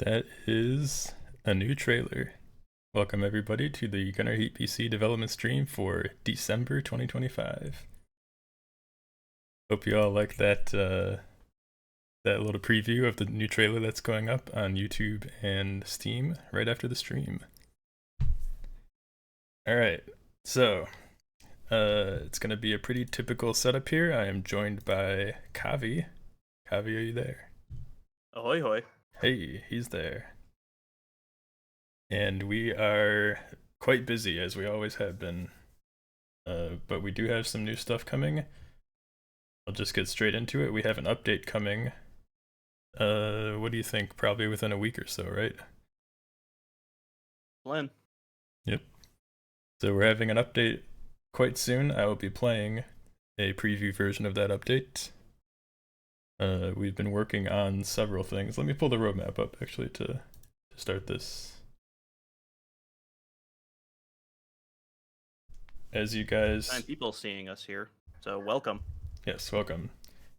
That is a new trailer. Welcome everybody to the GHPC development stream for December 2025. Hope you all like that little preview of the new trailer that's going up on YouTube and Steam right after the stream. Alright, so it's gonna be a pretty typical setup here. I am joined by Kavi. Kavi, are you there? Ahoy hoy. Hey, he's there. And we are quite busy, as we always have been. But we do have some new stuff coming. I'll just get straight into it. We have an update coming. What do you think? Probably within a week or so, right? Glenn. Yep. So we're having an update quite soon. I will be playing a preview version of that update. We've been working on several things. Let me pull the roadmap up, actually, to start this. As you guys... 9 people seeing us here, so welcome. Yes, welcome.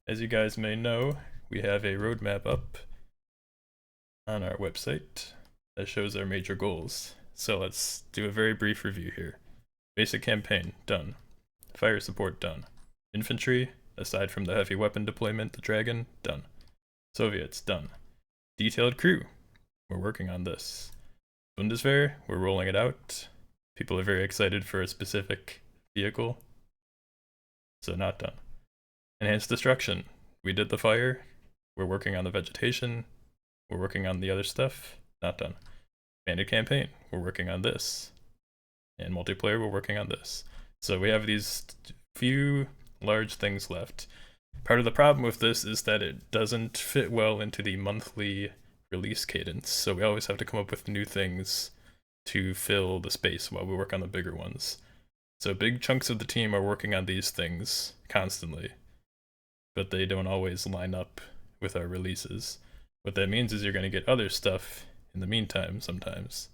As you guys may know, we have a roadmap up on our website that shows our major goals. So let's do a very brief review here. Basic campaign, done. Fire support, done. Infantry, aside from the heavy weapon deployment, the Dragon, done. Soviets, done. Detailed crew, we're working on this. Bundeswehr, we're rolling it out. People are very excited for a specific vehicle, so not done. Enhanced destruction, we did the fire, we're working on the vegetation, we're working on the other stuff, not done. Bandit campaign, we're working on this. And multiplayer, we're working on this. So we have these few large things left. Part of the problem with this is that it doesn't fit well into the monthly release cadence, so we always have to come up with new things to fill the space while we work on the bigger ones. So big chunks of the team are working on these things constantly, but they don't always line up with our releases. What that means is you're going to get other stuff in the meantime sometimes,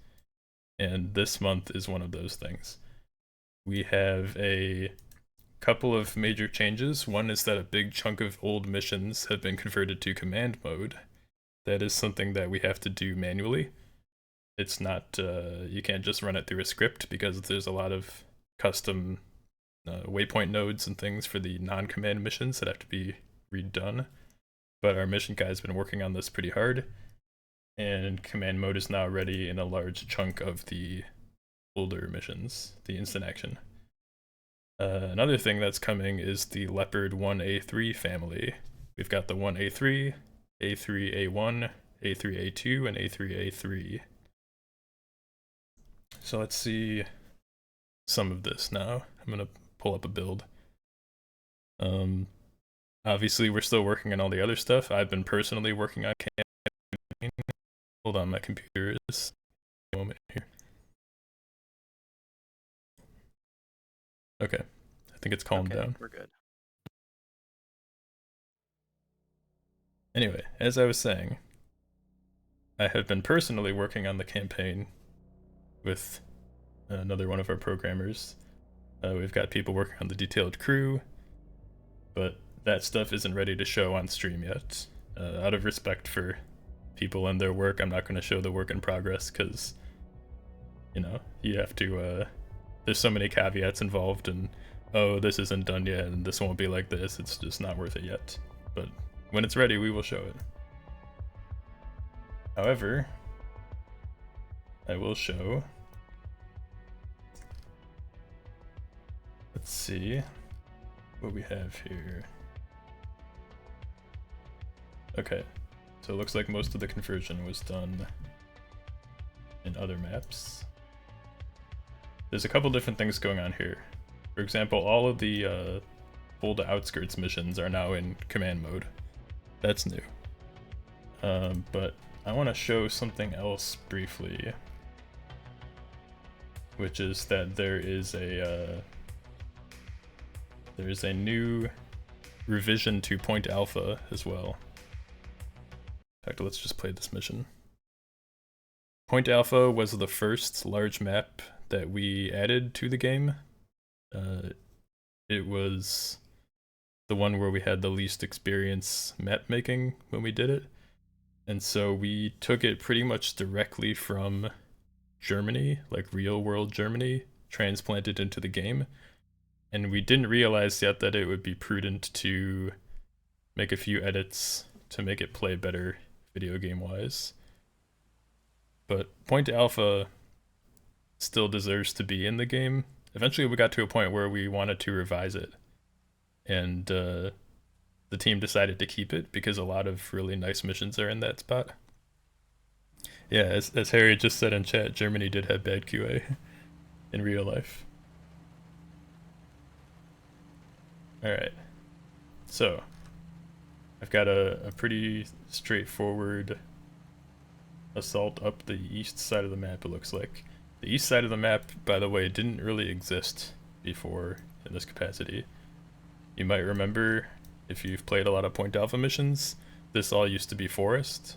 and this month is one of those things. We have a couple of major changes. One is that a big chunk of old missions have been converted to command mode. That is something that we have to do manually. It's not, you can't just run it through a script because there's a lot of custom waypoint nodes and things for the non-command missions that have to be redone. But our mission guy's been working on this pretty hard, and command mode is now ready in a large chunk of the older missions, the instant action. Another thing that's coming is the Leopard 1A3 family. We've got the 1A3, A3A1, A3A2, and A3A3. So let's see some of this now. I'm gonna pull up a build. Obviously we're still working on all the other stuff. I've been personally working on campaign. Hold on, my computer is a moment here. Okay, I think it's calmed down. We're good. Anyway, as I was saying, I have been personally working on the campaign with another one of our programmers. We've got people working on the detailed crew, but that stuff isn't ready to show on stream yet. Out of respect for people and their work, I'm not going to show the work in progress because, you know, you have to, there's so many caveats involved, and oh, this isn't done yet, and this won't be like this, it's just not worth it yet. But when it's ready, we will show it. However, I will show... Let's see what we have here. Okay, so it looks like most of the conversion was done in other maps. There's a couple different things going on here. For example, all of the Fulda Outskirts missions are now in command mode. That's new. But I want to show something else briefly, which is that there is a new revision to Point Alpha as well. In fact, let's just play this mission. Point Alpha was the first large map that we added to the game. It was the one where we had the least experience map making when we did it. And so we took it pretty much directly from Germany, like real world Germany, transplanted into the game. And we didn't realize yet that it would be prudent to make a few edits to make it play better video game wise. But Point Alpha still deserves to be in the game. Eventually, we got to a point where we wanted to revise it, and the team decided to keep it because a lot of really nice missions are in that spot. Yeah, as Harry just said in chat, Germany did have bad QA in real life. Alright, so I've got a pretty straightforward assault up the east side of the map, it looks like. The east side of the map, by the way, didn't really exist before in this capacity. You might remember, if you've played a lot of Point Alpha missions, this all used to be forest.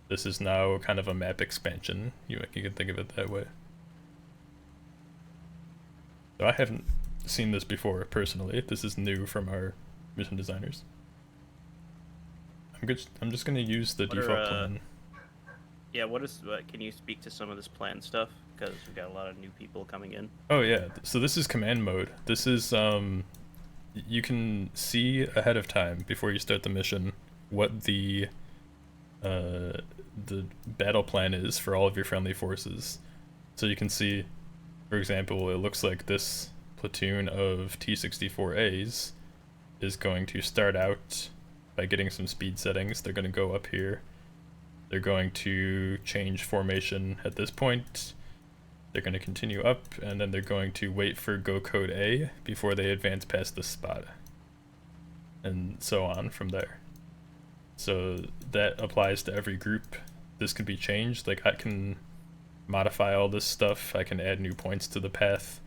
This is now kind of a map expansion. You can think of it that way. So I haven't seen this before personally. This is new from our mission designers. I'm just gonna use the default plan. Yeah, can you speak to some of this plan stuff? Because we've got a lot of new people coming in. Oh yeah, so this is command mode. This is, you can see ahead of time, before you start the mission, what the battle plan is for all of your friendly forces. So you can see, for example, it looks like this platoon of T-64As is going to start out by getting some speed settings. They're going to go up here. They're going to change formation at this point. They're going to continue up, and then they're going to wait for go code A before they advance past this spot. And so on from there. So that applies to every group. This can be changed. Like, I can modify all this stuff. I can add new points to the path.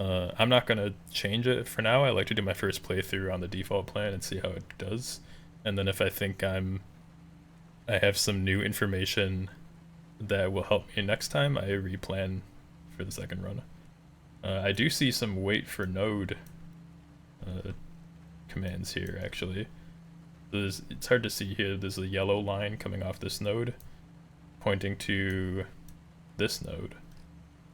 I'm not going to change it for now. I like to do my first playthrough on the default plan and see how it does. And then if I think I have some new information that will help me next time, I replan for the second run. I do see some wait for node commands here, actually. It's hard to see here. There's a yellow line coming off this node pointing to this node.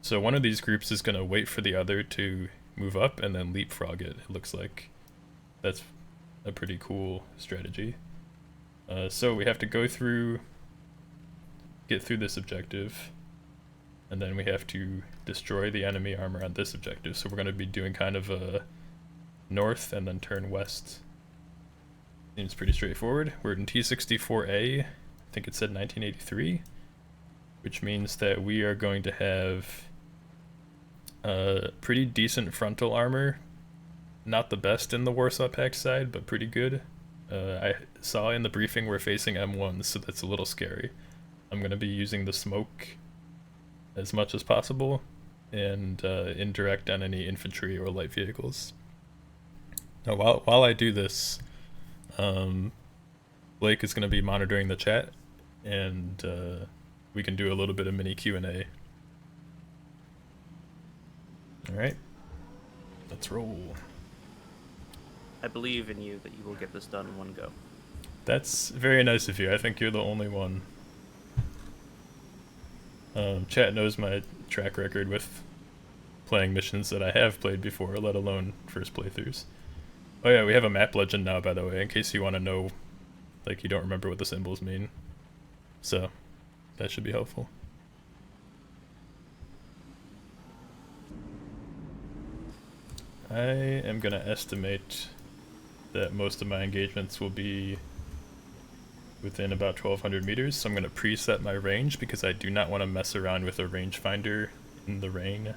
So one of these groups is going to wait for the other to move up and then leapfrog it, it looks like. That's a pretty cool strategy. So we have to get through this objective, and then we have to destroy the enemy armor on this objective. So we're going to be doing kind of a north and then turn west. Seems pretty straightforward. We're in T-64A, I think it said 1983, which means that we are going to have pretty decent frontal armor. Not the best in the Warsaw Pact side, but pretty good. I saw in the briefing we're facing M1, so that's a little scary. I'm going to be using the smoke as much as possible, and indirect on any infantry or light vehicles. Now, while I do this, Blake is going to be monitoring the chat, and we can do a little bit of mini Q&A. Alright, let's roll. I believe in you that you will get this done in one go. That's very nice of you. I think you're the only one. Chat knows my track record with playing missions that I have played before, let alone first playthroughs. Oh yeah, we have a map legend now, by the way, in case you want to know, like, you don't remember what the symbols mean. So, that should be helpful. I am going to estimate that most of my engagements will be within about 1200 meters, so I'm going to preset my range because I do not want to mess around with a rangefinder in the rain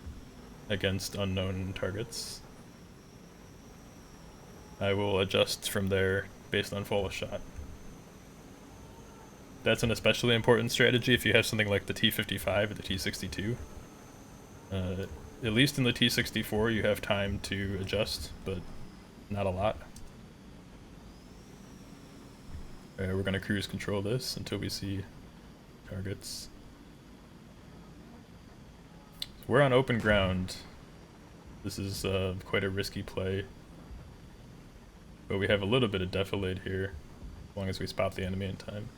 against unknown targets. I will adjust from there based on fall of shot. That's an especially important strategy if you have something like the T-55 or the T-62. At least in the T-64 you have time to adjust, but not a lot. Alright, we're gonna cruise control this until we see targets. We're on open ground. This is quite a risky play. But we have a little bit of defilade here, as long as we spot the enemy in time.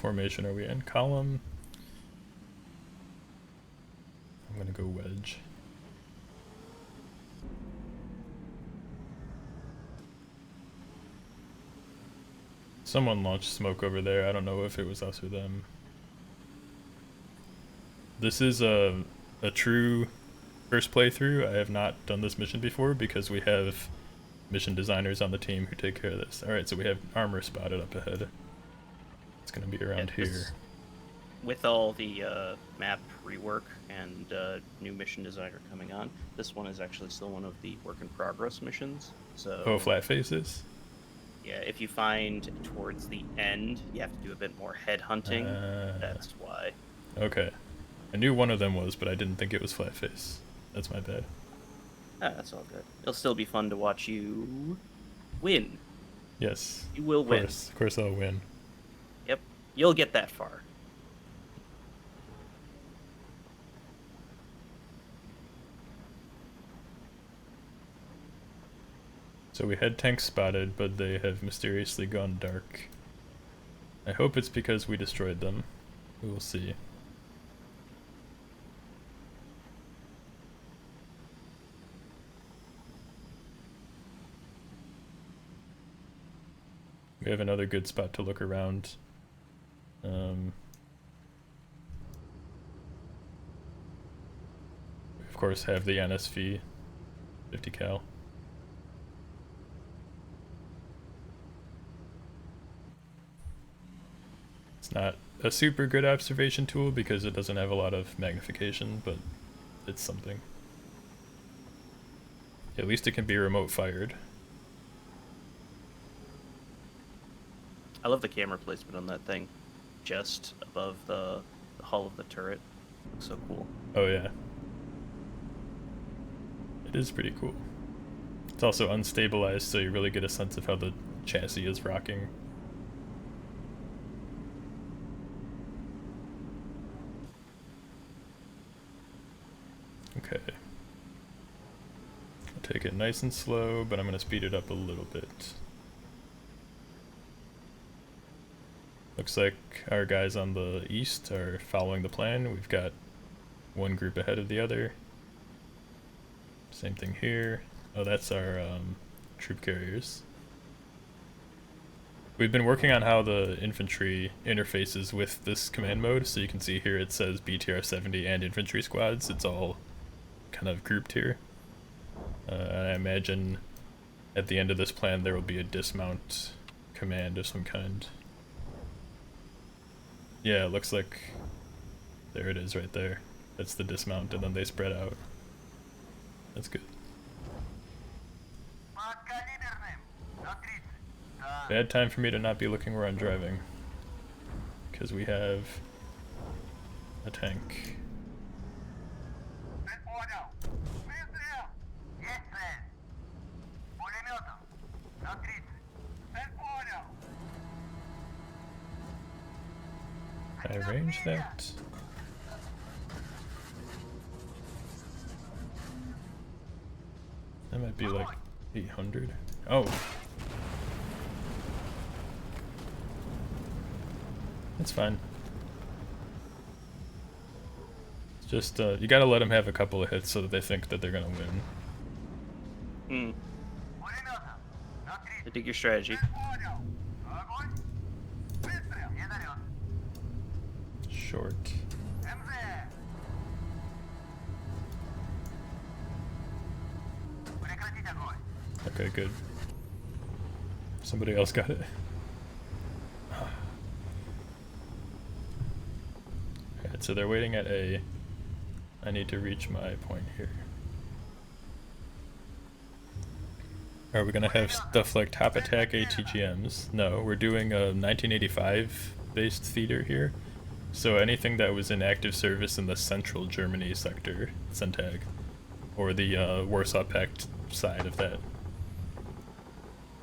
formation are we in? Column. I'm gonna go wedge. Someone launched smoke over there. I don't know if it was us or them. This is a true first playthrough. I have not done this mission before because we have mission designers on the team who take care of this. Alright, so we have armor spotted up ahead. It's gonna be around here. With all the map rework and new mission designer coming on, this one is actually still one of the work in progress missions. So oh, flat faces? Yeah, if you find towards the end you have to do a bit more head hunting, that's why. Okay. I knew one of them was, but I didn't think it was flat face. That's my bad. Ah, that's all good. It'll still be fun to watch you win. Yes. You will win. Of course I'll win. Yep. You'll get that far. So we had tanks spotted, but they have mysteriously gone dark. I hope it's because we destroyed them. We will see. We have another good spot to look around. We of course have the NSV 50 cal. It's not a super good observation tool because it doesn't have a lot of magnification, but it's something. At least it can be remote fired. I love the camera placement on that thing, just above the hull of the turret. Looks so cool. Oh yeah. It is pretty cool. It's also unstabilized, so you really get a sense of how the chassis is rocking. Okay. I'll take it nice and slow, but I'm going to speed it up a little bit. Looks like our guys on the east are following the plan. We've got one group ahead of the other. Same thing here. Oh, that's our troop carriers. We've been working on how the infantry interfaces with this command mode, so you can see here it says BTR-70 and infantry squads. It's all kind of grouped here. And I imagine at the end of this plan there will be a dismount command of some kind. Yeah, it looks like there it is right there. That's the dismount, and then they spread out. That's good. Bad time for me to not be looking where I'm driving, because we have a tank. Can I range that? That might be like 800. Oh. That's fine. It's just, you gotta let them have a couple of hits so that they think that they're gonna win. I dig your strategy. Short. Okay, good. Somebody else got it. Alright, so they're waiting at A. I need to reach my point here. Are we gonna have stuff like top attack ATGMs? No, we're doing a 1985 based theater here. So anything that was in active service in the central Germany sector, CENTAG, or the Warsaw Pact side of that.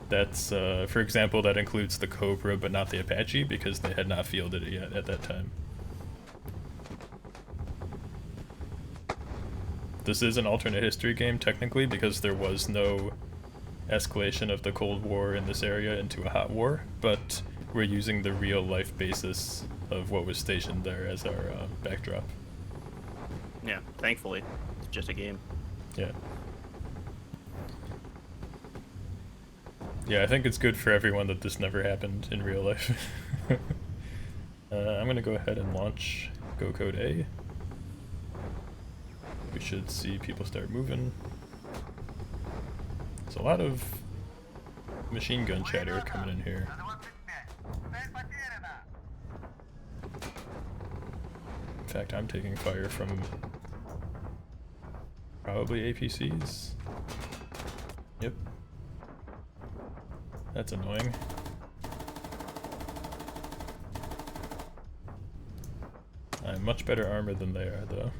That's, for example, that includes the Cobra but not the Apache because they had not fielded it yet at that time. This is an alternate history game technically because there was no escalation of the Cold War in this area into a hot war, but we're using the real life basis of what was stationed there as our backdrop. Yeah, thankfully, it's just a game. Yeah. Yeah, I think it's good for everyone that this never happened in real life. I'm gonna go ahead and launch Go Code A. We should see people start moving. There's a lot of machine gun chatter coming in here. In fact, I'm taking fire from probably APCs. Yep. That's annoying. I'm much better armored than they are, though.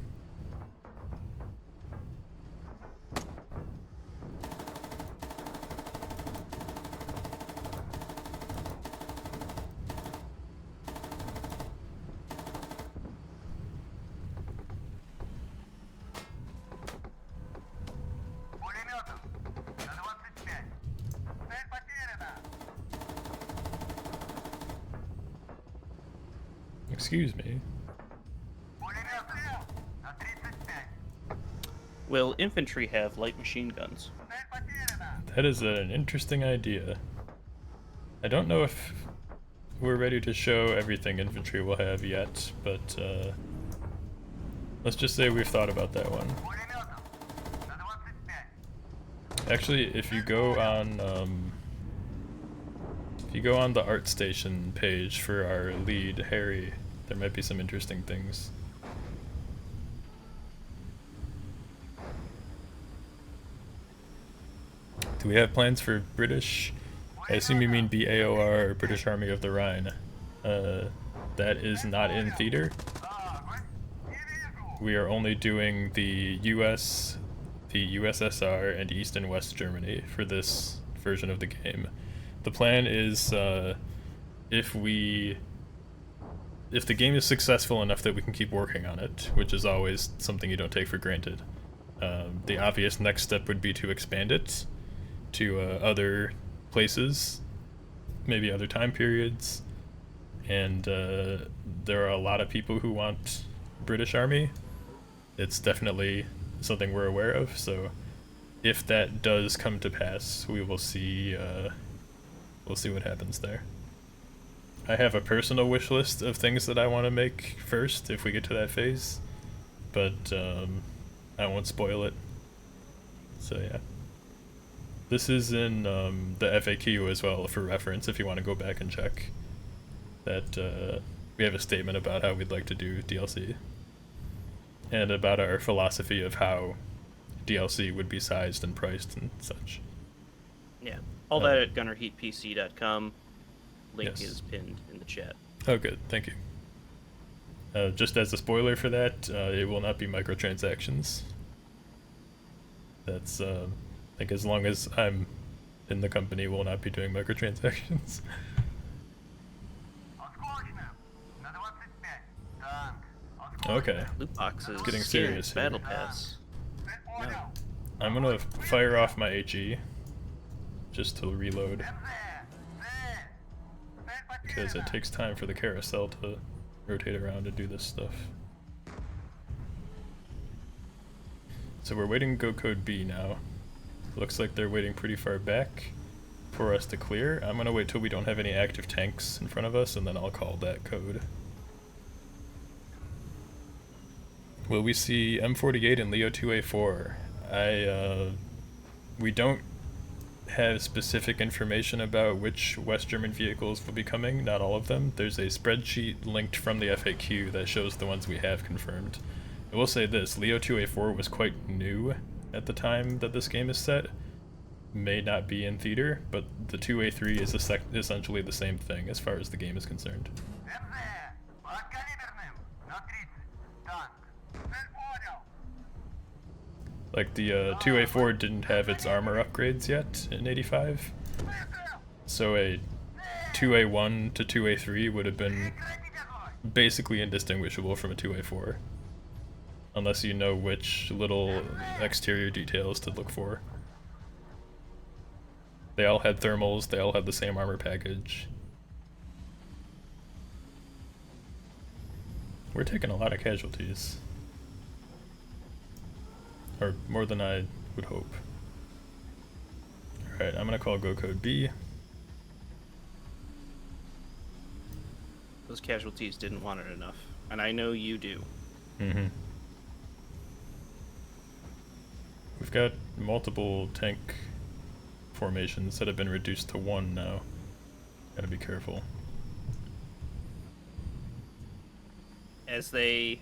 Excuse me. Will infantry have light machine guns? That is an interesting idea. I don't know if we're ready to show everything infantry will have yet, but let's just say we've thought about that one. Actually, if you go on the art station page for our lead, Harry, there might be some interesting things. Do we have plans for British? I assume you mean BAOR, or British Army of the Rhine. That is not in theater. We are only doing the US, the USSR, and East and West Germany for this version of the game. The plan is, if the game is successful enough that we can keep working on it, which is always something you don't take for granted, the obvious next step would be to expand it to other places, maybe other time periods, and there are a lot of people who want British Army. It's definitely something we're aware of, so if that does come to pass, we will see we'll see what happens there. I have a personal wish list of things that I want to make first if we get to that phase, but I won't spoil it. So yeah. This is in the FAQ as well for reference if you want to go back and check that we have a statement about how we'd like to do DLC and about our philosophy of how DLC would be sized and priced and such. Yeah, all that at gunnerheatpc.com. Link Yes. is pinned in the chat. Oh good, thank you. Just as a spoiler for that, it will not be microtransactions. That's I think as long as I'm in the company, we'll not be doing microtransactions. Okay. Loot boxes. Getting skin, serious here. Battle pass. No. I'm gonna fire off my HE just to reload because it takes time for the carousel to rotate around and do this stuff. So we're waiting Go Code B now. Looks like they're waiting pretty far back for us to clear. I'm gonna wait till we don't have any active tanks in front of us and then I'll call that code. Will we see M48 and Leo 2A4? We don't have specific information about which West German vehicles will be coming, not all of them. There's a spreadsheet linked from the FAQ that shows the ones we have confirmed. I will say this, Leo 2A4 was quite new at the time that this game is set. May not be in theater, but the 2A3 is essentially the same thing as far as the game is concerned. Like the 2A4 didn't have its armor upgrades yet in 85, so a 2A1 to 2A3 would have been basically indistinguishable from a 2A4, unless you know which little exterior details to look for. They all had thermals, they all had the same armor package. we're taking a lot of casualties. Or more than I would hope. Alright, I'm gonna call go code B. Those casualties didn't want it enough, and I know you do. Mm-hmm. We've got multiple tank formations that have been reduced to 1 now. Gotta be careful. As they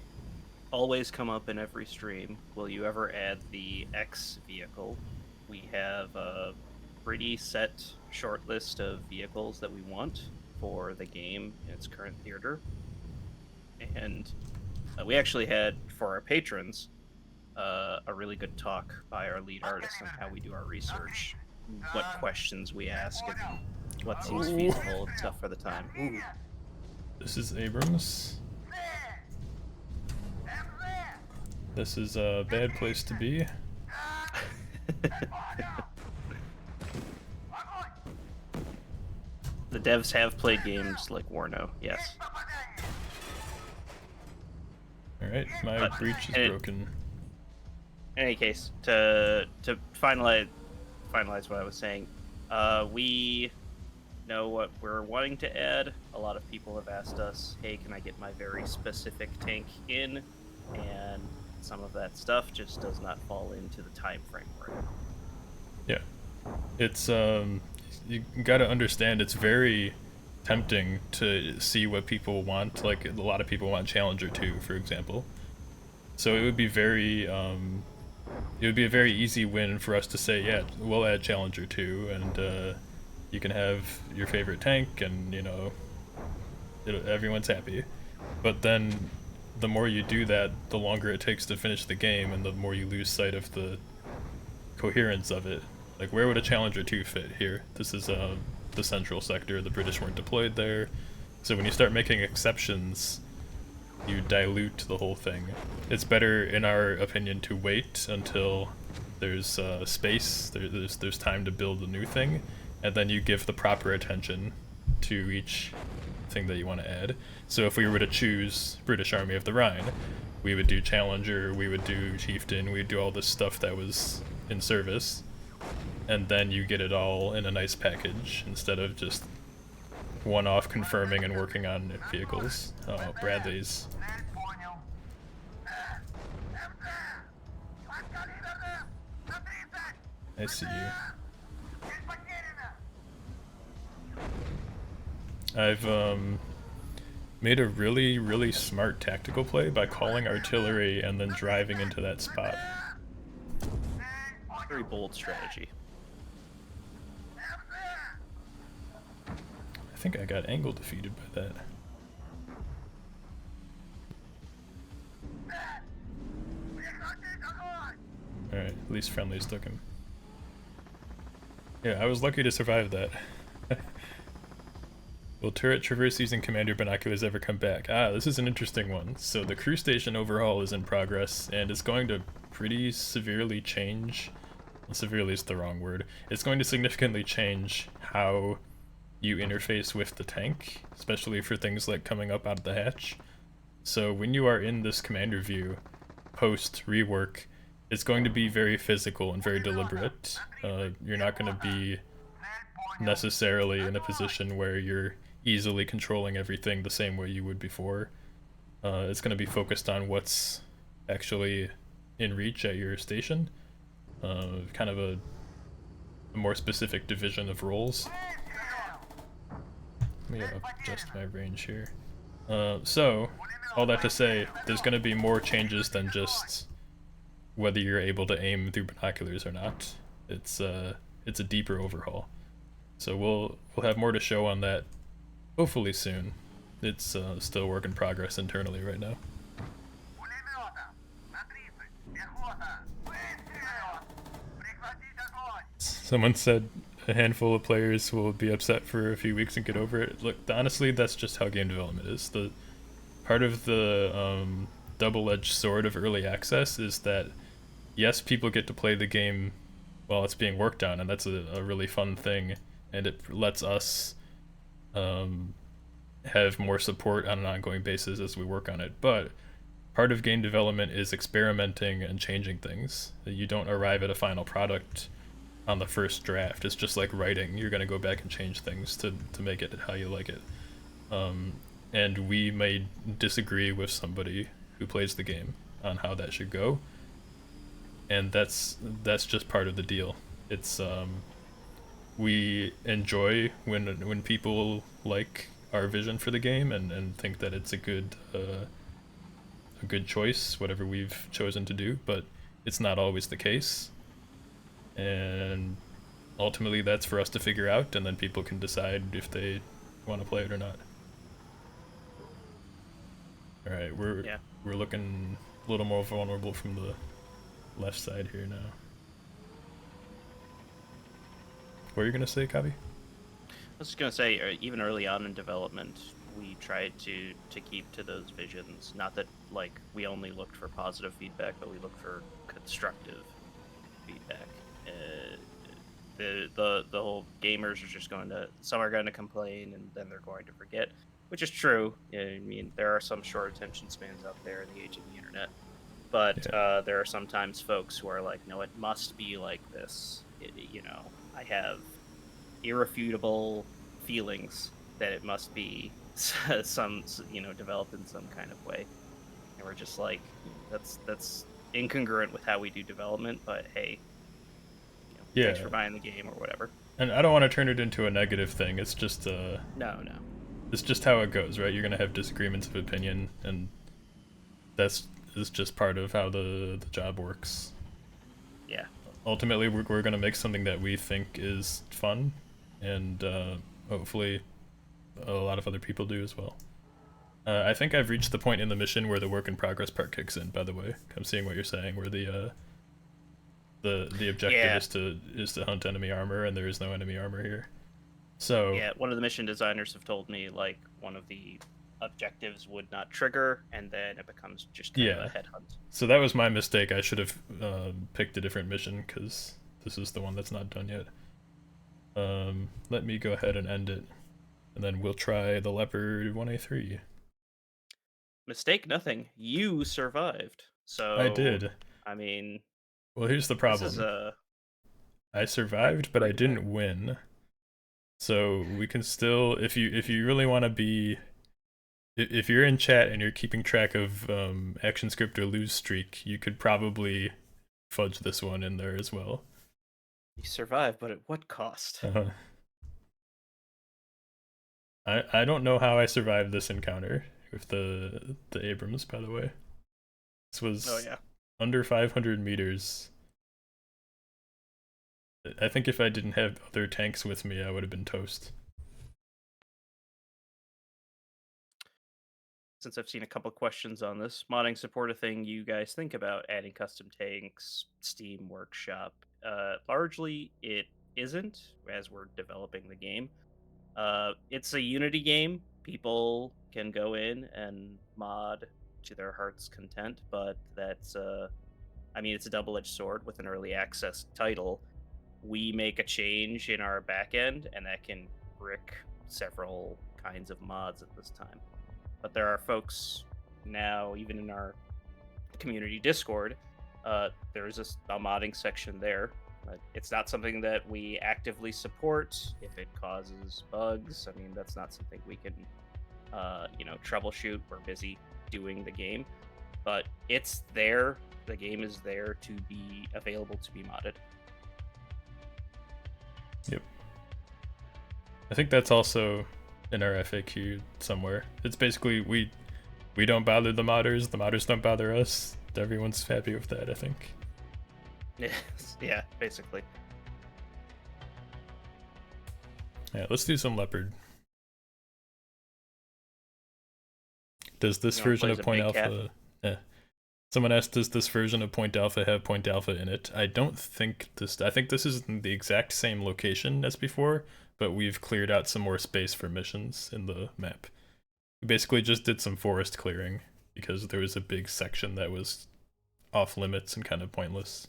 always come up in every stream, will you ever add the X vehicle? We have a pretty set short list of vehicles that we want for the game in its current theater. And we actually had, for our patrons, a really good talk by our lead artist on how we do our research, what questions we ask, and what seems feasible and stuff for the time. Ooh. This is Abrams. This is a bad place to be. The devs have played games like Warno, yes. Alright, my breach is broken. In any case, to finalize what I was saying, we know what we're wanting to add. A lot of people have asked us, hey, can I get my very specific tank in? And some of that stuff just does not fall into the time frame we're in. Yeah. It's, you gotta understand, it's very tempting to see what people want. Like, a lot of people want Challenger 2, for example. So it would be very, it would be a very easy win for us to say, yeah, we'll add Challenger 2, and you can have your favorite tank, and, you know, everyone's happy. But then, the more you do that, the longer it takes to finish the game, and the more you lose sight of the coherence of it. Like, where would a Challenger 2 fit here? This is the central sector, the British weren't deployed there. So when you start making exceptions, you dilute the whole thing. It's better, in our opinion, to wait until there's space, there's time to build a new thing, and then you give the proper attention to each thing that you want to add. So if we were to choose British Army of the Rhine, we would do Challenger, we would do Chieftain, we'd do all this stuff that was in service, and then you get it all in a nice package instead of just one-off confirming and working on vehicles. Oh, Bradley's. I see you. I've made a really smart tactical play by calling artillery and then driving into that spot. Very bold strategy. I think I got angle defeated by that. Alright, at least friendlies took him. Yeah, I was lucky to survive that. Will turret traverse using commander binoculars ever come back? Ah, this is an interesting one. So the crew station overhaul is in progress, and it's going to pretty severely change. Well, severely is the wrong word. It's going to significantly change how you interface with the tank, especially for things like coming up out of the hatch. So when you are in this commander view, post rework, it's going to be very physical and very deliberate. You're not going to be necessarily in a position where you're easily controlling everything the same way you would before. It's going to be focused on what's actually in reach at your station. Kind of a more specific division of roles. Let me adjust my range here. So, all that to say, there's going to be more changes than just whether you're able to aim through binoculars or not. It's a deeper overhaul. So we'll have more to show on that hopefully soon. It's still a work in progress internally right now. Someone said a handful of players will be upset for a few weeks and get over it. Look, honestly, that's just how game development is. The part of the double-edged sword of early access is that, yes, people get to play the game while it's being worked on, and that's a really fun thing, and it lets us have more support on an ongoing basis as we work on it. But part of game development is experimenting and changing things. You don't arrive at a final product on the first draft. It's just like writing. You're going to go back and change things to make it how you like it. And we may disagree with somebody who plays the game on how that should go. And that's just part of the deal. It's we enjoy when people like our vision for the game and think that it's a good choice, whatever we've chosen to do, but it's not always the case. And ultimately that's for us to figure out, and then people can decide if they want to play it or not. Alright, we're looking a little more vulnerable from the left side here now. What are you gonna say, Kavi? I was just gonna say, even early on in development, we tried to keep to those visions. Not that like we only looked for positive feedback, but we looked for constructive feedback. The whole gamers are just going to, some are going to complain and then they're going to forget, which is true. I mean, there are some short attention spans out there in the age of the internet, but there are sometimes folks who are like, no, it must be like this. I have irrefutable feelings that it must be some, developed in some kind of way. And we're just like, that's incongruent with how we do development, but hey, thanks for buying the game or whatever. And I don't want to turn it into a negative thing. It's just no. It's just how it goes, right? You're gonna have disagreements of opinion, and that's just part of how the job works. Yeah. Ultimately, we're gonna make something that we think is fun, and hopefully a lot of other people do as well. I think I've reached the point in the mission where the work in progress part kicks in, by the way. I'm seeing what you're saying, where the objective is to hunt enemy armor, and there is no enemy armor here. So yeah, one of the mission designers have told me like one of the objectives would not trigger, and then it becomes just kind of a headhunt. So that was my mistake. I should have picked a different mission, because this is the one that's not done yet. Let me go ahead and end it, and then we'll try the Leopard 1A3. Mistake nothing. You survived. So I did. I mean, well, here's the problem. I survived, but I didn't win. So we can still, if you really want to be, if you're in chat and you're keeping track of action script or lose streak, you could probably fudge this one in there as well. You survived, but at what cost? I don't know how I survived this encounter with the Abrams, by the way. This was under 500 meters. I think if I didn't have other tanks with me, I would have been toast. Since I've seen a couple questions on this, modding support a thing you guys think about adding custom tanks, Steam Workshop? Largely, it isn't, as we're developing the game. It's a Unity game. People can go in and mod to their heart's content, but that's, it's a double-edged sword with an early access title. We make a change in our backend, and that can brick several kinds of mods at this time. But there are folks now, even in our community Discord, there's a modding section there. It's not something that we actively support. If it causes bugs, that's not something we can, troubleshoot. We're busy doing the game, but it's there. The game is there to be available to be modded. Yep. I think that's also in our FAQ somewhere. It's basically we don't bother the modders don't bother us. Everyone's happy with that, I think. Yeah, basically. Yeah, let's do some Leopard. Does this version of Point Alpha... Someone asked, does this version of Point Alpha have Point Alpha in it? I don't think this... I think this is in the exact same location as before, but we've cleared out some more space for missions in the map. We basically just did some forest clearing, because there was a big section that was off limits and kind of pointless.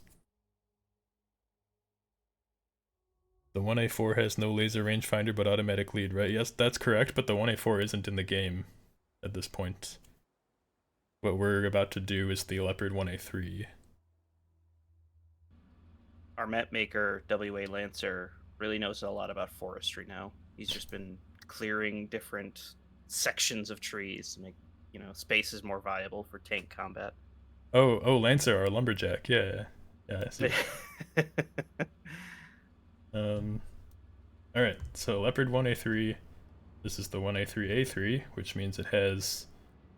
The 1A4 has no laser rangefinder but automatic lead, right? Yes, that's correct, but the 1A4 isn't in the game at this point. What we're about to do is the Leopard 1A3. Our map maker, WA Lancer, really knows a lot about forestry now. He's just been clearing different sections of trees to make, spaces more viable for tank combat. Oh, Lancer, our lumberjack. Yeah, I see. All right. So Leopard 1A3. This is the 1A3A3, which means it has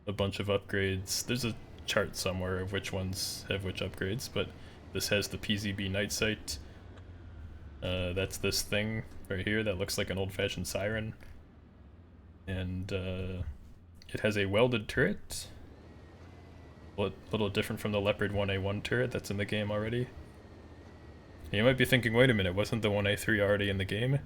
a bunch of upgrades. There's a chart somewhere of which ones have which upgrades, but this has the PZB night sight. That's this thing right here that looks like an old-fashioned siren. And it has a welded turret. A little different from the Leopard 1A1 turret that's in the game already. You might be thinking, wait a minute, wasn't the 1A3 already in the game?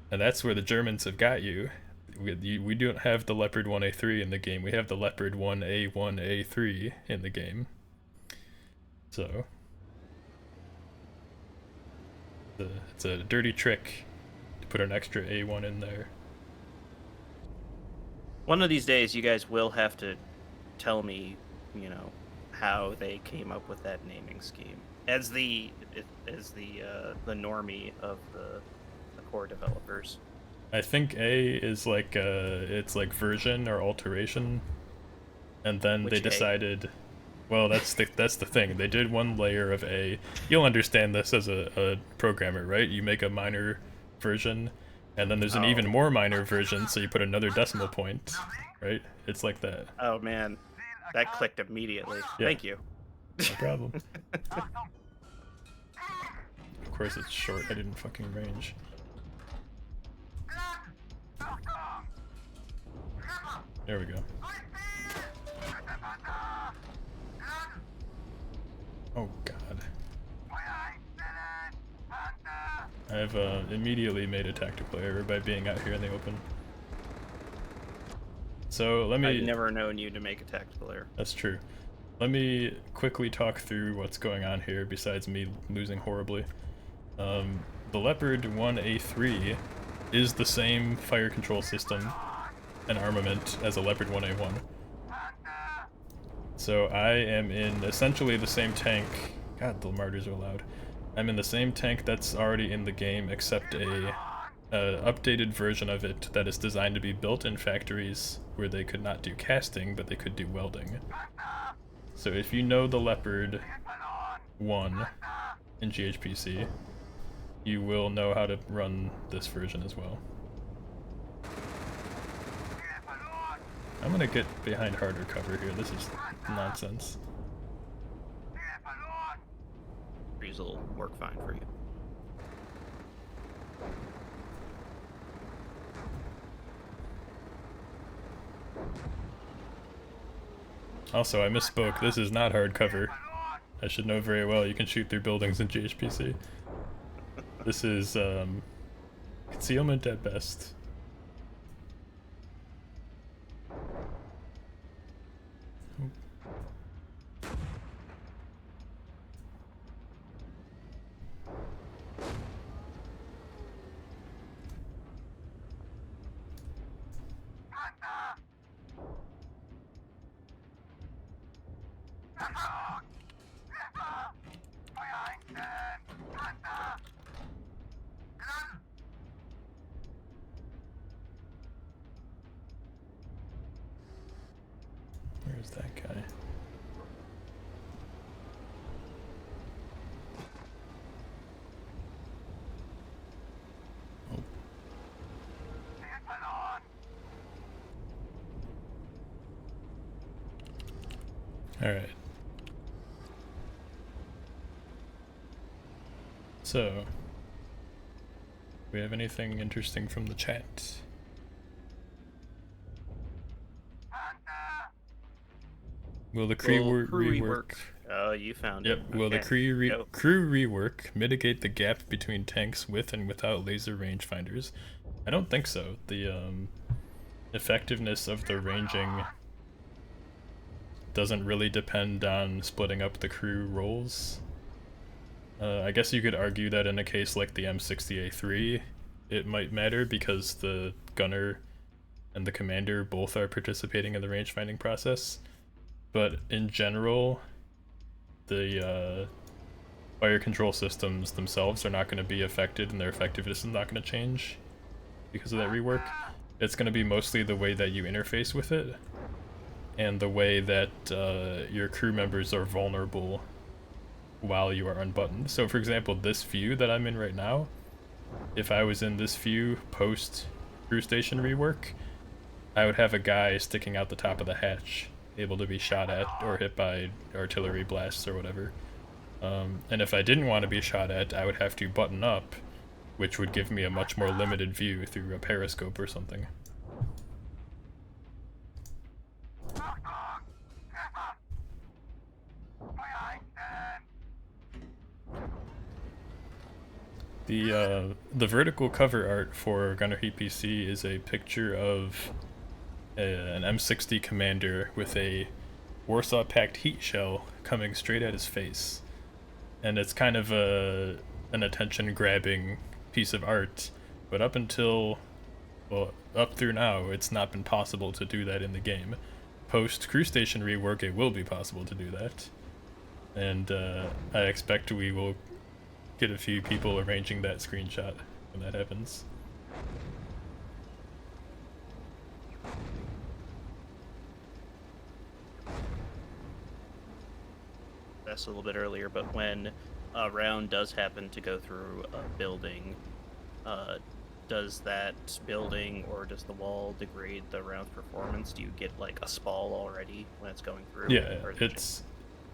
And that's where the Germans have got you. We don't have the Leopard 1A3 in the game, we have the Leopard 1A1A3 in the game. So it's a dirty trick to put an extra A1 in there. One of these days, you guys will have to tell me, how they came up with that naming scheme. As the normie of the core developers. I think A is like it's like version or alteration, and then they decided. Well, that's the thing. They did one layer of A. You'll understand this as a programmer, right? You make a minor version, and then there's an even more minor version, so you put another decimal point, right? It's like that. Oh man, that clicked immediately. Yeah. Thank you. No problem. Of course it's short. I didn't fucking range. There we go. Oh god. I've immediately made a tactical error by being out here in the open. So let me... I've never known you to make a tactical error. That's true. Let me quickly talk through what's going on here besides me losing horribly. The Leopard 1A3 is the same fire control system and armament as a Leopard 1A1. So I am in essentially the same tank. God, the martyrs are loud. I'm in the same tank that's already in the game, except a updated version of it that is designed to be built in factories where they could not do casting, but they could do welding. So if you know the Leopard 1 in GHPC, you will know how to run this version as well. I'm gonna get behind harder cover here. This is nonsense. These will work fine for you. Also, I misspoke. This is not hard cover. I should know very well you can shoot through buildings in GHPC. This is concealment at best. Where's that guy? Oh. All right. So, we have anything interesting from the chat? Will the crew rework? Oh, you found it. Yep. Will the crew rework mitigate the gap between tanks with and without laser rangefinders? I don't think so. The effectiveness of the ranging doesn't really depend on splitting up the crew roles. I guess you could argue that in a case like the M60A3, it might matter because the gunner and the commander both are participating in the range finding process. But in general, the fire control systems themselves are not going to be affected, and their effectiveness is not going to change because of that rework. It's going to be mostly the way that you interface with it and the way that your crew members are vulnerable while you are unbuttoned. So for example, this view that I'm in right now, if I was in this view post crew station rework, I would have a guy sticking out the top of the hatch, able to be shot at or hit by artillery blasts or whatever. And if I didn't want to be shot at, I would have to button up, which would give me a much more limited view through a periscope or something. The vertical cover art for Gunner GHPC is a picture of an M60 commander with a Warsaw Pact heat shell coming straight at his face. And it's kind of an attention-grabbing piece of art, but up until, well, up through now, it's not been possible to do that in the game. Post crew station rework, it will be possible to do that, and I expect we will get a few people arranging that screenshot when that happens. That's a little bit earlier, but when a round does happen to go through a building, does that building or does the wall degrade the round's performance? Do you get like a spall already when it's going through? Yeah,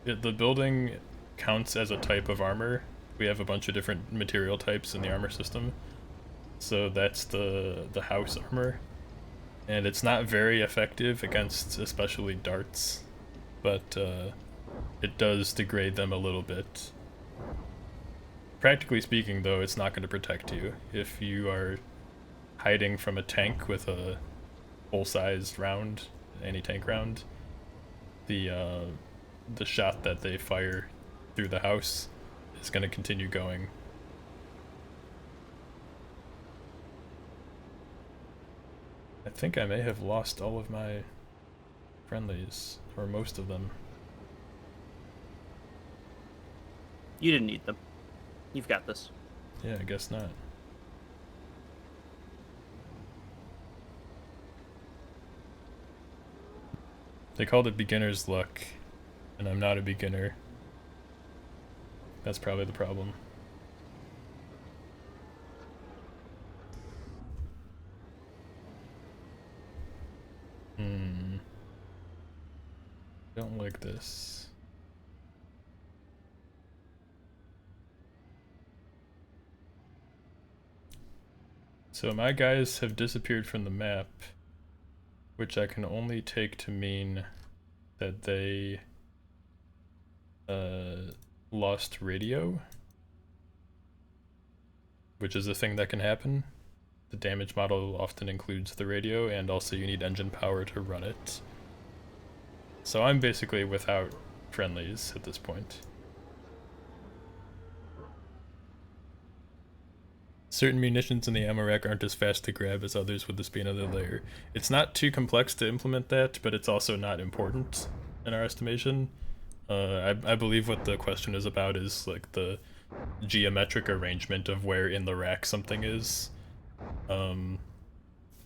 the building counts as a type of armor. We have a bunch of different material types in the armor system. So that's the house armor. And it's not very effective against especially darts, but it does degrade them a little bit. Practically speaking, though, it's not going to protect you. If you are hiding from a tank with a full-sized round, anti-tank round, the shot that they fire through the house is going to continue going. I think I may have lost all of my friendlies, or most of them. You didn't need them. You've got this. Yeah, I guess not. They called it beginner's luck, and I'm not a beginner. That's probably the problem. Don't like this. So my guys have disappeared from the map, which I can only take to mean that they lost radio, which is a thing that can happen. The damage model often includes the radio, and also you need engine power to run it. So I'm basically without friendlies at this point. Certain munitions in the ammo rack aren't as fast to grab as others. Would this be another layer? It's not too complex to implement that, but it's also not important in our estimation. I believe what the question is about is like the geometric arrangement of where in the rack something is.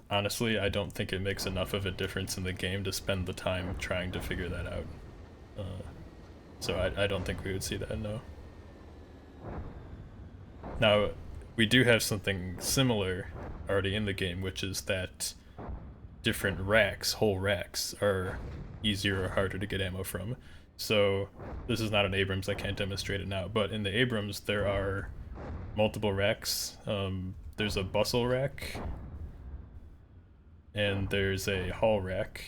Honestly, I don't think it makes enough of a difference in the game to spend the time trying to figure that out. So I don't think we would see that, no. Now, we do have something similar already in the game, which is that different racks, whole racks, are easier or harder to get ammo from. So this is not an Abrams, I can't demonstrate it now, but in the Abrams there are multiple racks. There's a bustle rack, and there's a hull rack,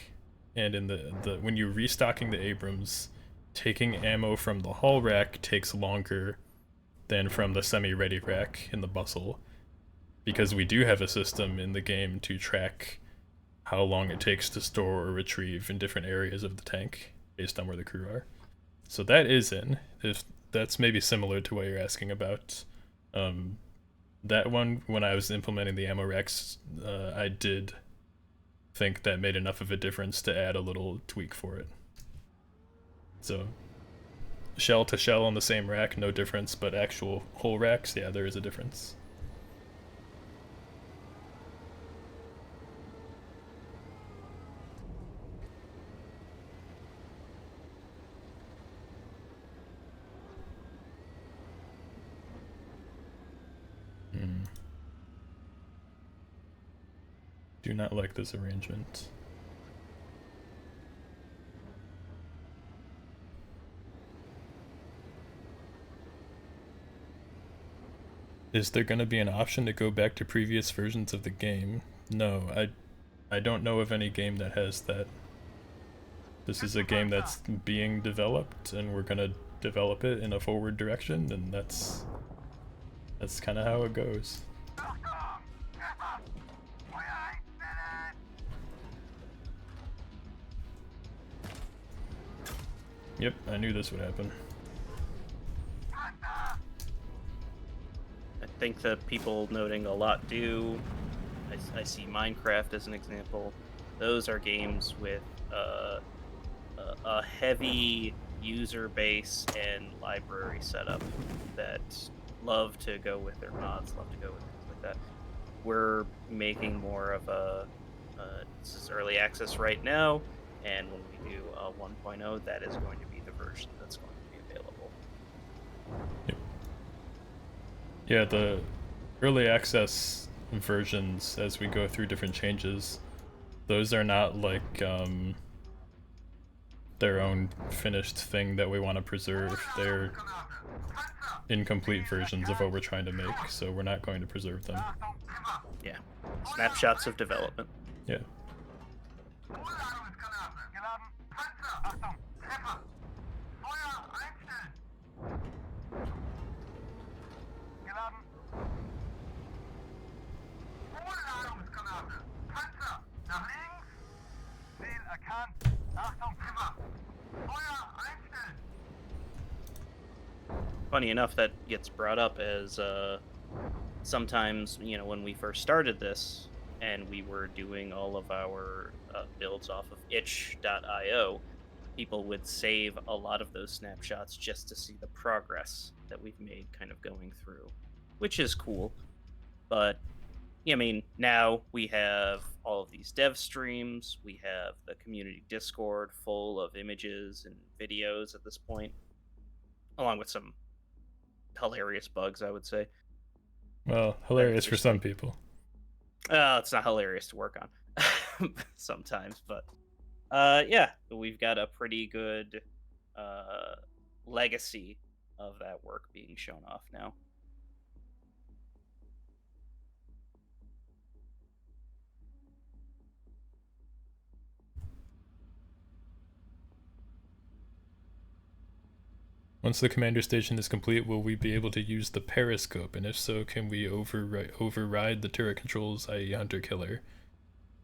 and in the when you're restocking the Abrams, taking ammo from the hull rack takes longer than from the semi-ready rack in the bustle, because we do have a system in the game to track how long it takes to store or retrieve in different areas of the tank based on where the crew are. So that is in. If that's maybe similar to what you're asking about. That one, when I was implementing the ammo racks, I did think that made enough of a difference to add a little tweak for it. So shell to shell on the same rack, no difference, but actual whole racks, yeah, there is a difference. Do not like this arrangement. Is there going to be an option to go back to previous versions of the game? No, I don't know of any game that has that. This is a game that's being developed, and we're gonna develop it in a forward direction, and that's kind of how it goes. Yep, I knew this would happen. I think that people noting a lot do. I see Minecraft as an example. Those are games with a heavy user base and library setup that love to go with their mods, love to go with things like that. We're making more of a this is early access right now, and when we do 1.0, that is going to be the version that's going to be available. Yep. Yeah, the early access versions, as we go through different changes, those are not like their own finished thing that we want to preserve. They're incomplete versions of what we're trying to make, so we're not going to preserve them. Yeah, snapshots of development. Yeah. Funny enough, that gets brought up as sometimes, you know, when we first started this and we were doing all of our builds off of itch.io, people would save a lot of those snapshots just to see the progress that we've made kind of going through, which is cool. But I mean, now we have all of these dev streams, we have the community Discord full of images and videos at this point, along with some hilarious bugs, I would say. Well, hilarious for some people. It's not hilarious to work on sometimes, but yeah, we've got a pretty good legacy of that work being shown off now. Once the commander station is complete, will we be able to use the periscope? And if so, can we override the turret controls, i.e. hunter-killer?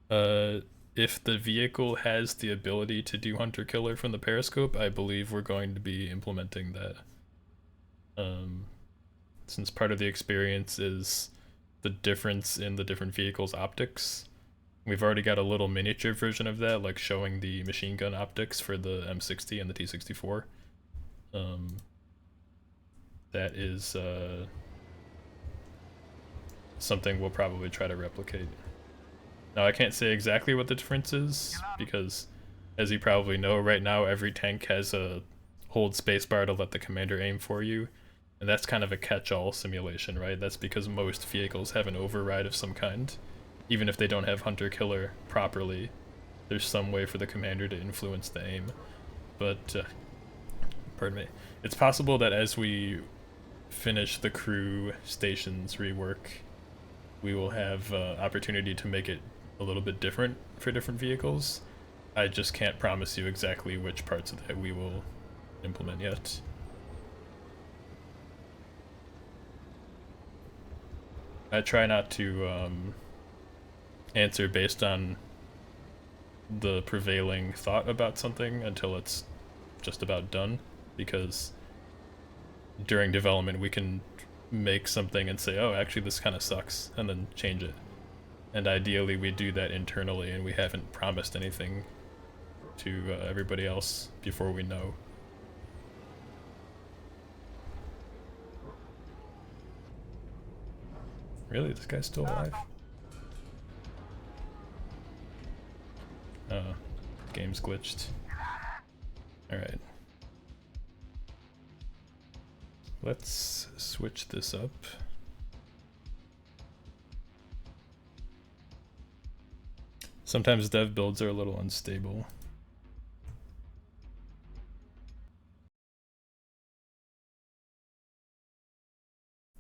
If the vehicle has the ability to do hunter-killer from the periscope, I believe we're going to be implementing that. Since part of the experience is the difference in the different vehicles' optics. We've already got a little miniature version of that, like showing the machine gun optics for the M60 and the T64. That is something we'll probably try to replicate. Now I can't say exactly what the difference is, because as you probably know, right now every tank has a hold spacebar to let the commander aim for you, and that's kind of a catch-all simulation, right? That's because most vehicles have an override of some kind. Even if they don't have hunter-killer properly, there's some way for the commander to influence the aim. But pardon me. It's possible that as we finish the crew stations rework, we will have opportunity to make it a little bit different for different vehicles. I just can't promise you exactly which parts of that we will implement yet. I try not to answer based on the prevailing thought about something until it's just about done, because during development we can make something and say, oh, actually this kind of sucks, and then change it. And ideally we do that internally, and we haven't promised anything to everybody else before we know. Really? This guy's still alive? Oh, game's glitched. Alright. Let's switch this up. Sometimes dev builds are a little unstable.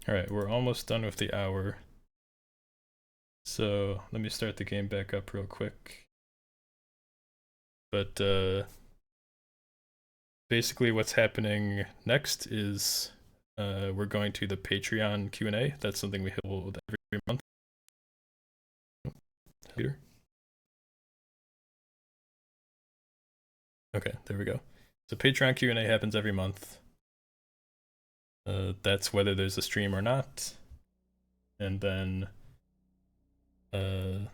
Alright, we're almost done with the hour. So let me start the game back up real quick. But basically what's happening next is we're going to the Patreon Q&A. That's something we hold every month. Peter? Okay, there we go. So Patreon Q&A happens every month. That's whether there's a stream or not. And then, yeah.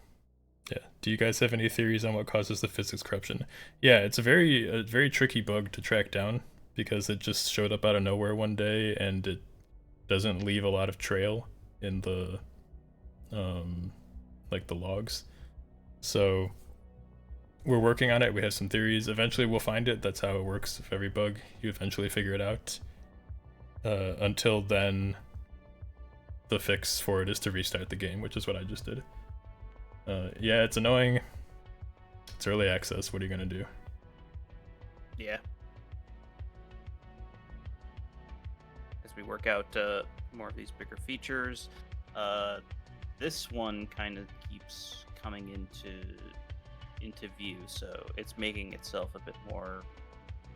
Do you guys have any theories on what causes the physics corruption? Yeah, it's a very tricky bug to track down because it just showed up out of nowhere one day and it doesn't leave a lot of trail in the, like the logs. So we're working on it. We have some theories. Eventually we'll find it. That's how it works with every bug. You eventually figure it out. Until then, the fix for it is to restart the game, which is what I just did. Yeah, it's annoying. It's early access. What are you gonna do? Yeah. As we work out more of these bigger features, this one kind of keeps coming into view, so it's making itself a bit more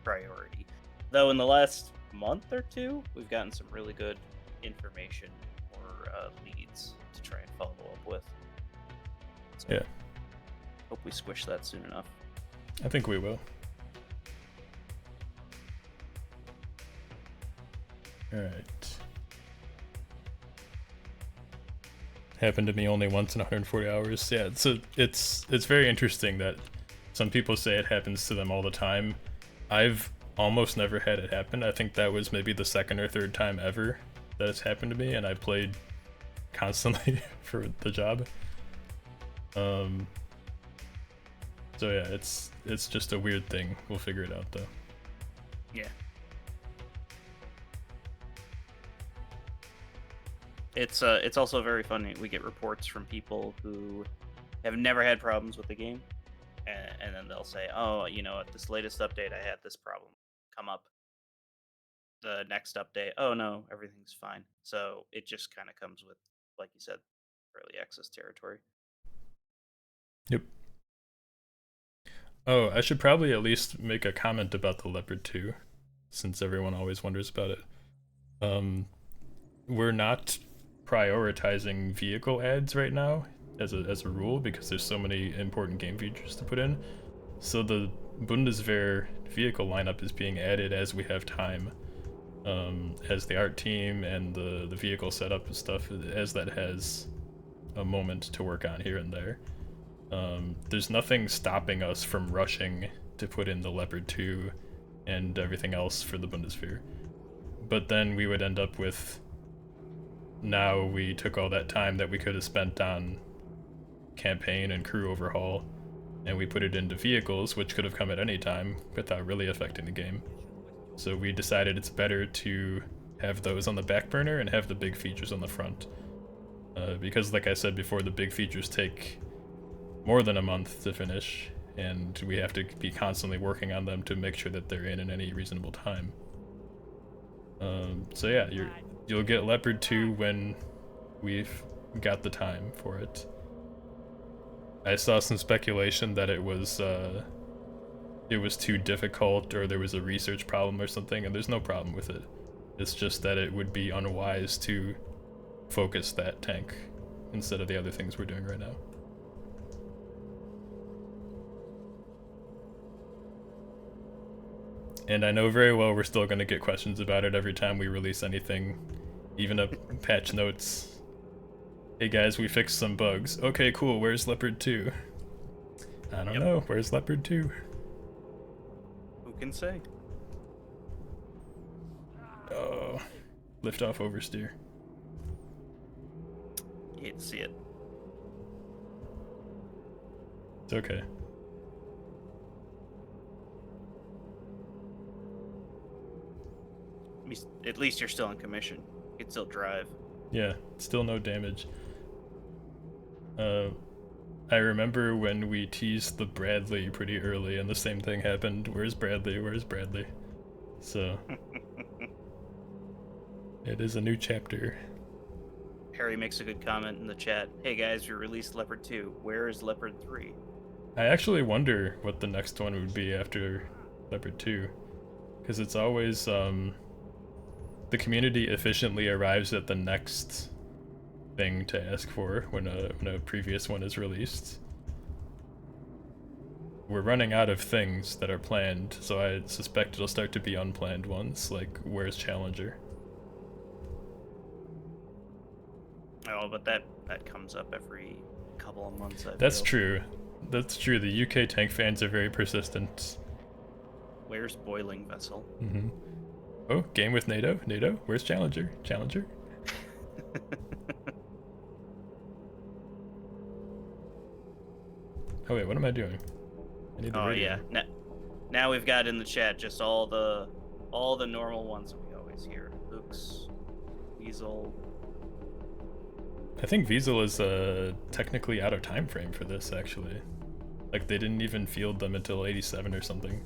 priority. Though in the last month or two, we've gotten some really good information or leads to try and follow up with. So Yeah. Hope we squish that soon enough. I think we will. Alright. Happened to me only once in 140 hours. Yeah, so it's very interesting that some people say it happens to them all the time. I've almost never had it happen. I think that was maybe the second or third time ever that it's happened to me, and I played constantly for the job. So yeah, it's just a weird thing. We'll figure it out though. Yeah. It's also very funny. We get reports from people who have never had problems with the game, and then they'll say, "Oh, you know, at this latest update, I had this problem come up. The next update, oh no, everything's fine." So it just kind of comes with, like you said, early access territory. Yep. Oh, I should probably at least make a comment about the Leopard 2, since everyone always wonders about it. We're not prioritizing vehicle ads right now as a rule because there's so many important game features to put in. So the Bundeswehr vehicle lineup is being added as we have time, as the art team and the vehicle setup and stuff, as that has a moment to work on here and there. There's nothing stopping us from rushing to put in the Leopard 2 and everything else for the Bundeswehr. But then we would end up with, now we took all that time that we could have spent on campaign and crew overhaul, and we put it into vehicles, which could have come at any time without really affecting the game. So we decided it's better to have those on the back burner and have the big features on the front. Because like I said before, the big features take more than a month to finish, and we have to be constantly working on them to make sure that they're in any reasonable time. So yeah, you'll get Leopard 2 when we've got the time for it. I saw some speculation that it was too difficult, or there was a research problem or something, and there's no problem with it. It's just that it would be unwise to focus that tank instead of the other things we're doing right now. And I know very well we're still going to get questions about it every time we release anything, even up patch notes. Hey guys, we fixed some bugs. Okay, cool, where's Leopard 2? I don't know, where's Leopard 2? Who can say? Oh, lift off oversteer. You hate to see it. It's okay. At least you're still on commission. You can still drive. Yeah, still no damage. I remember when we teased the Bradley pretty early and the same thing happened. Where's Bradley? Where's Bradley? So it is a new chapter. Harry makes a good comment in the chat. Hey guys, we released Leopard 2. Where is Leopard 3? I actually wonder what the next one would be after Leopard 2. Because it's always, the community efficiently arrives at the next thing to ask for when a previous one is released. We're running out of things that are planned, so I suspect it'll start to be unplanned ones, like where's Challenger? Oh, but that comes up every couple of months. That's true. That's true. The UK tank fans are very persistent. Where's Boiling Vessel? Mm-hmm. Oh, game with NATO? NATO? Where's Challenger? Challenger? Oh wait, what am I doing? I need the radio. Yeah. Now we've got in the chat just all the normal ones that we always hear. Luke's, Weasel. I think Weasel is technically out of time frame for this, actually. Like, they didn't even field them until 87 or something.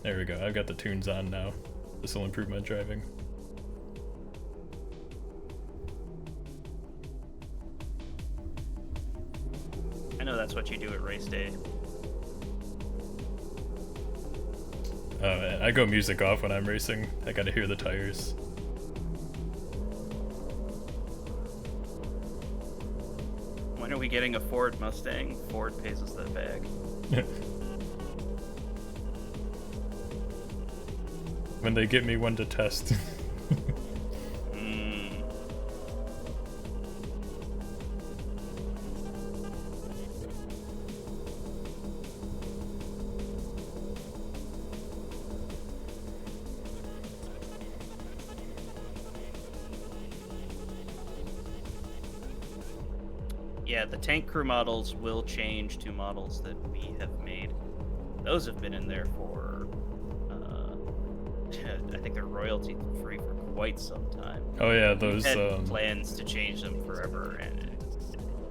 There we go, I've got the tunes on now. This will improve my driving. I know that's what you do at race day. Oh man, I go music off when I'm racing. I gotta hear the tires. When are we getting a Ford Mustang? Ford pays us that bag. When they get me one to test. Yeah, the tank crew models will change to models that we have made. Those have been in there for, I think they're royalty free for quite some time. Oh yeah, those We've had plans to change them forever, and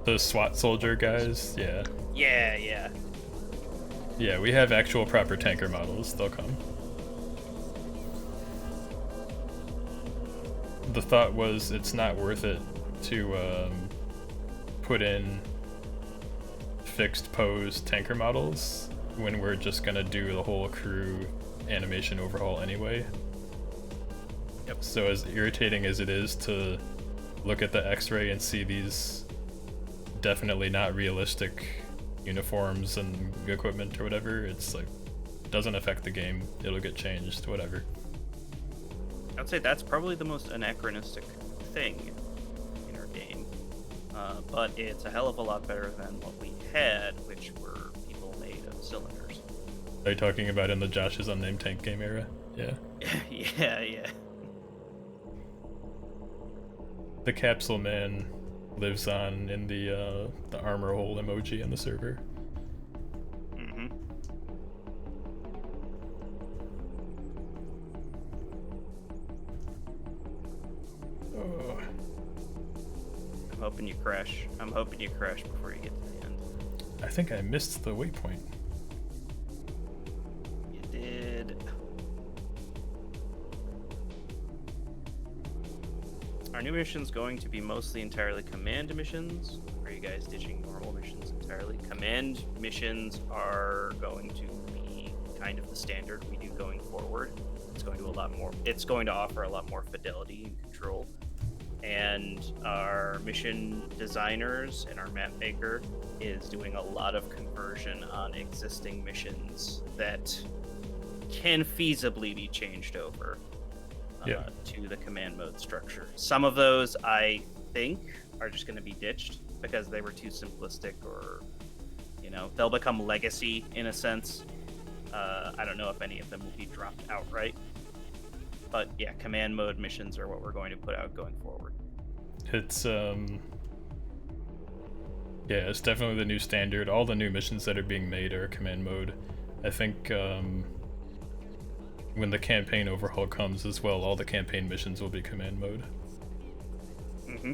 those SWAT soldier guys, yeah. Yeah. Yeah, we have actual proper tanker models, they'll come. The thought was it's not worth it to put in fixed pose tanker models when we're just gonna do the whole crew animation overhaul anyway. Yep. So as irritating as it is to look at the X-ray and see these definitely not realistic uniforms and equipment or whatever, it's like, doesn't affect the game, it'll get changed, whatever. I'd say that's probably the most anachronistic thing in our game. But it's a hell of a lot better than what we had, which were people made of cylinders. Are you talking about in the Josh's Unnamed Tank game era? Yeah. Yeah. The capsule man lives on in the armor hole emoji in the server. Mm-hmm. Oh. I'm hoping you crash. Before you get to the end. I think I missed the waypoint. You did. Are new missions going to be mostly entirely command missions? Or are you guys ditching normal missions entirely? Command missions are going to be kind of the standard we do going forward. It's going to offer a lot more fidelity and control. and our mission designers and our map maker is doing a lot of conversion on existing missions that can feasibly be changed over to the command mode structure. Some of those I think are just going to be ditched because they were too simplistic, or they'll become legacy in a sense. I don't know if any of them will be dropped outright, but yeah, command mode missions are what we're going to put out going forward. It's it's definitely the new standard. All the new missions that are being made are command mode. I think when the campaign overhaul comes as well, all the campaign missions will be command mode. Mm-hmm.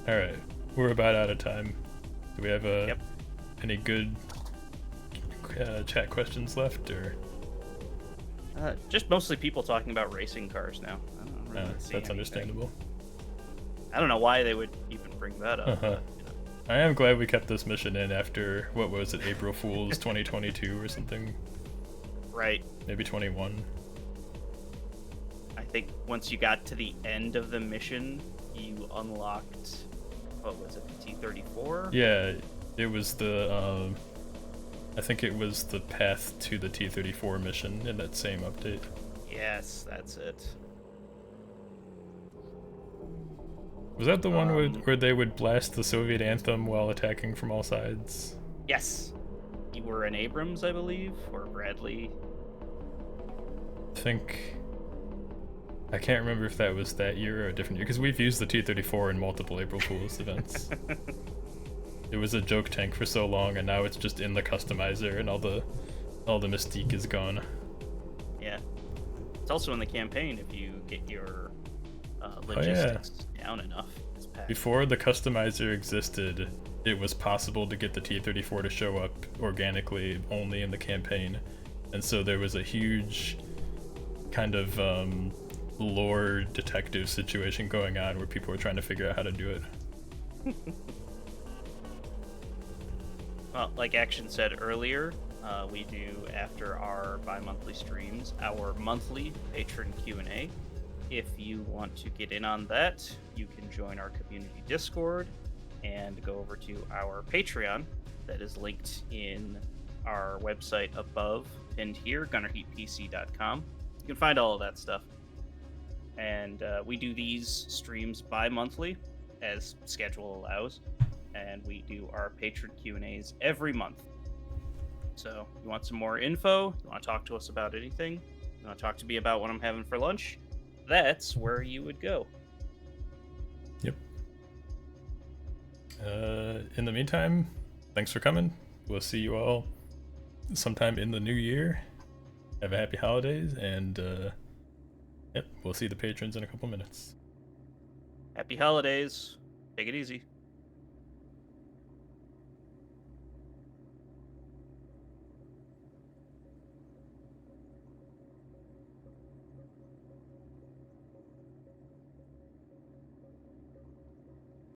Alright, we're about out of time. Do we have any good chat questions left, or? Just mostly people talking about racing cars now. I don't really see that's anything. understandable. I don't know why they would even bring that up. I am glad we kept this mission in after, what was it, April Fool's 2022 or something? Right. Maybe 21. I think once you got to the end of the mission, you unlocked, what was it, the T-34? Yeah, it was the, I think it was the path to the T-34 mission in that same update. Yes, that's it. Was that the one where they would blast the Soviet anthem while attacking from all sides? Yes. You were in Abrams, I believe, or Bradley. I can't remember if that was that year or a different year, because we've used the T-34 in multiple April Fool's events. It was a joke tank for so long, and now it's just in the customizer, and all the mystique is gone. Yeah. It's also in the campaign if you get your logistics down enough. Before the customizer existed, it was possible to get the T-34 to show up organically only in the campaign, and so there was a huge kind of lore detective situation going on where people were trying to figure out how to do it. Well, like Action said earlier, we do, after our bi-monthly streams, our monthly patron Q&A. If you want to get in on that, you can join our community Discord and go over to our Patreon that is linked in our website above, pinned here, gunnerheatpc.com. You can find all of that stuff. And we do these streams bi-monthly, as schedule allows, and we do our patron Q&As every month. So, you want some more info? You want to talk to us about anything? You want to talk to me about what I'm having for lunch? That's where you would go. Yep. In the meantime, thanks for coming. We'll see you all sometime in the new year. Have a happy holidays, and we'll see the patrons in a couple minutes. Happy holidays. Take it easy.